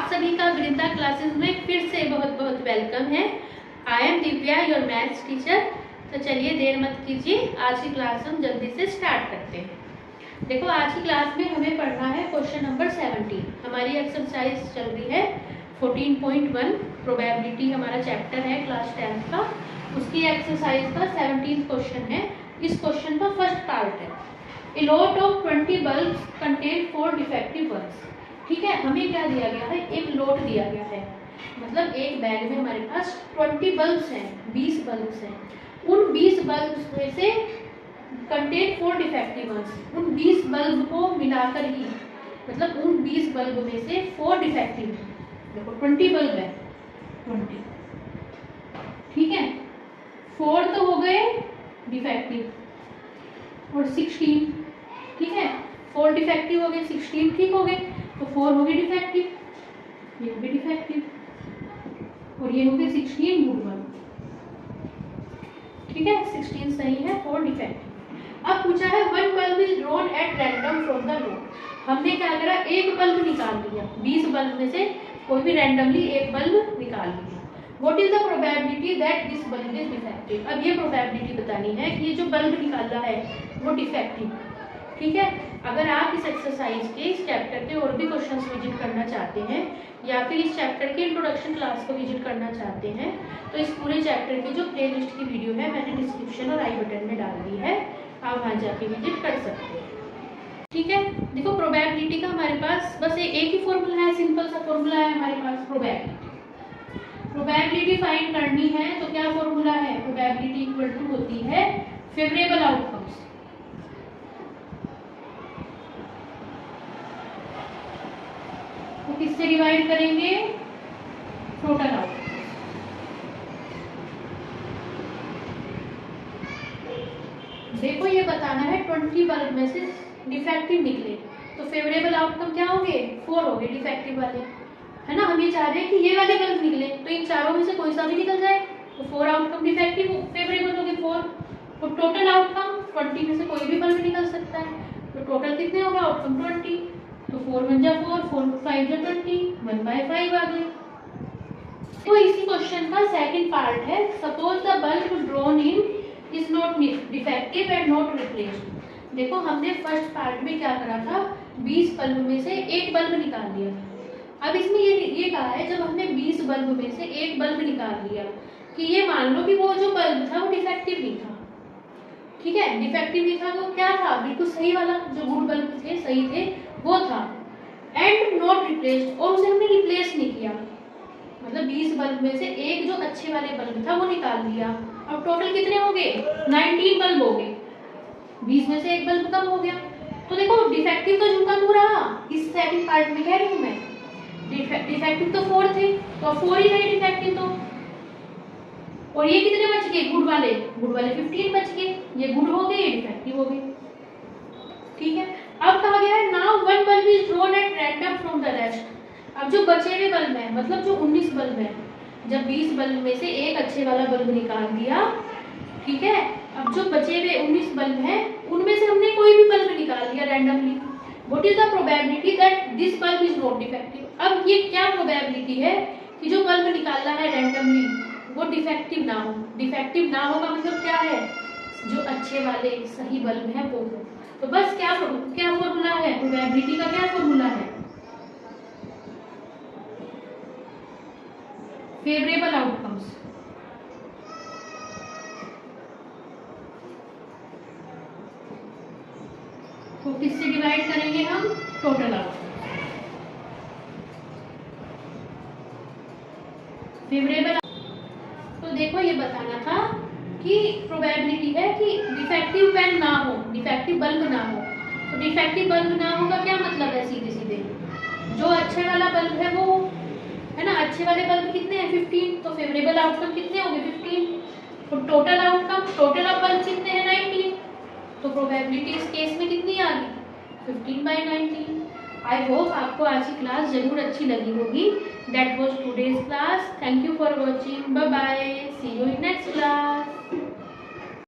आप सभी का वृंदा क्लासेस में फिर से बहुत बहुत वेलकम है। I am Divya, your maths teacher. तो चलिए देर मत कीजिए, आज की क्लास हम जल्दी से स्टार्ट करते हैं। देखो आज की क्लास में हमें पढ़ना है क्वेश्चन नंबर 17। हमारी एक्सरसाइज चल रही है 14.1, प्रोबेबिलिटी हमारा चैप्टर है क्लास 10th का, उसकी एक्सरसाइज का 17th क्वेश्चन है। इस क्वेश्चन का फर्स्ट पार्ट है, A lot of 20 bulbs contain 4 defective ones। ठीक है, हमें क्या दिया गया है, एक लोट दिया गया है, मतलब एक बैग में हमारे पास 20 बल्ब्स हैं, 20 बल्ब्स हैं। उन 20 बल्ब्स में से कंटेन 4 डिफेक्टिव वंस, उन 20 बल्ब को मिलाकर ही, मतलब उन 20 बल्ब में से 4 डिफेक्टिव हैं। देखो 20 बल्ब है, 20, ठीक है, 4 तो हो गए डिफेक्टिव और 16, ठीक है, 4 डिफेक्टिव हो गए, 16 ठीक हो गए, तो 4 हो गए डिफेक्टिव, ये हो गए डिफेक्टिव और ये हो गए 16 गुड बल्ब। ठीक है, 16 सही है, 4 डिफेक्टिव। अब पूछा है one bulb is drawn at random from the load. हमने क्या करा, एक बल्ब निकाल लिया, 20 बल्ब में से कोई भी रैंडमली एक बल्ब निकाल लिया। What is the probability that this bulb is defective. अब ये प्रोबेबिलिटी बतानी है कि ये जो बल्ब निकाला है वो डिफेक्टिव। ठीक है, अगर आप इस एक्सरसाइज के इस चैप्टर के और भी क्वेश्चंस विजिट करना चाहते हैं या फिर इस चैप्टर के इंट्रोडक्शन क्लास को विजिट करना चाहते हैं तो इस पूरे चैप्टर की जो प्लेलिस्ट की वीडियो है मैंने डिस्क्रिप्शन और आई बटन में डाल दी है, आप वहाँ जाके विजिट कर सकते हैं। ठीक है, देखो प्रोबेबिलिटी का हमारे पास बस एक ही फॉर्मूला है, सिंपल सा फॉर्मूला है हमारे पास। प्रोबेबिलिटी फाइंड करनी है तो क्या फॉर्मूला है, प्रोबेबिलिटी इक्वल टू होती है फेवरेबल आउटकम्स। तो किससे डिवाइड करेंगे, टोटल आउटकम। देखो ये बताना है 20 बल्ब में से डिफेक्टिव निकले तो फेवरेबल आउटकम क्या होंगे, 4 हो गए डिफेक्टिव वाले, है ना। हम ये चाह रहे हैं कि ये वाले बल्ब निकले तो इन चारों में से कोई सा भी निकल जाए, तो 4 आउटकम डिफेक्टिव, फेवरेबल हो गए 4। तो टोटल आउटकम 20 में से कोई भी बल्ब निकल सकता है, तो टोटल कितने होगा आउटकम 20। तो 4 1 जा 4, 4 5 जा 20, 1/5 आ गए। तो इसी क्वेश्चन का सेकंड पार्ट है, suppose the bulb drawn in is not defective and not replaced. देखो हमने फर्स्ट पार्ट में क्या करा था, 20 बल्ब में से एक बल्ब निकाल लिया। अब इसमें ये कहा है जब हमने 20 बल्ब में से एक बल्ब निकाल लिया कि ये मान लो कि वो जो बल्ब था वो डिफेक्टिव नहीं था। ठीक है, डिफेक्टिव नहीं था तो क्या था, बिल्कुल सही वाला, जो गुड बल्ब थे सही थे वो था, एंड नॉट रिप्लेस्ड, और उसे हमने रिप्लेस नहीं किया, मतलब 20 बल्ब में से एक जो अच्छे वाले बल्ब था वो निकाल लिया। अब टोटल कितने हो गए, 19 बल्ब हो गए, 20 में से एक बल्ब कम हो गया। तो देखो डिफेक्टिव तो झुका तो रहा, इस सेकंड पार्ट में कह रही हूँ मैं, डिफेक्टिव तो 4 थे तो 4 ही रहे डिफेक्टिव तो, और ये कितने बच गए, गुड वाले 15 बच गए, ये गुड हो गए, ये डिफेक्टिव हो गए। ठीक है, अब कहा गया है now one bulb is drawn at random from the rest. अब जो बचे हुए बल्ब है, मतलब जो 19 बल्ब है, जब 20 बल्ब में से एक अच्छे वाला बल्ब निकाल दिया, ठीक है, अब जो बचे हुए 19 बल्ब हैं उनमें से हमने कोई भी बल्ब निकाल दिया randomly. What is the probability that this bulb is not defective. अब ये क्या प्रोबेबिलिटी है कि जो बल्ब निकाला है रैंडमली वो डिफेक्टिव ना हो। डिफेक्टिव ना होगा मतलब क्या है, जो अच्छे वाले सही बल्ब है वो हो। तो बस क्या फॉर्मूला है, प्रोबेबिलिटी का क्या फॉर्मूला है, फेवरेबल आउटकम्स। तो किससे डिवाइड करेंगे हम, टोटल आउटकम। फेवरेबल, तो देखो ये बताना था कि प्रोबेबिलिटी है कि डिफेक्टिव पेन ना हो, डिफेक्टिव बल्ब ना हो। तो डिफेक्टिव बल्ब ना होगा क्या मतलब है, सीधे सीधे जो अच्छे वाला बल्ब है वो, है ना, अच्छे वाले बल्ब कितने हैं 15, तो फेवरेबल आउटकम कितने होंगे 15। तो total outcome, total of bulb कितने हैं 19, तो प्रोबेबिलिटी इस केस में कितनी आ गई 15/19। आई होप आपको आज की क्लास जरूर अच्छी लगी होगी। That was today's class, thank you for watching, bye bye, see you in next class.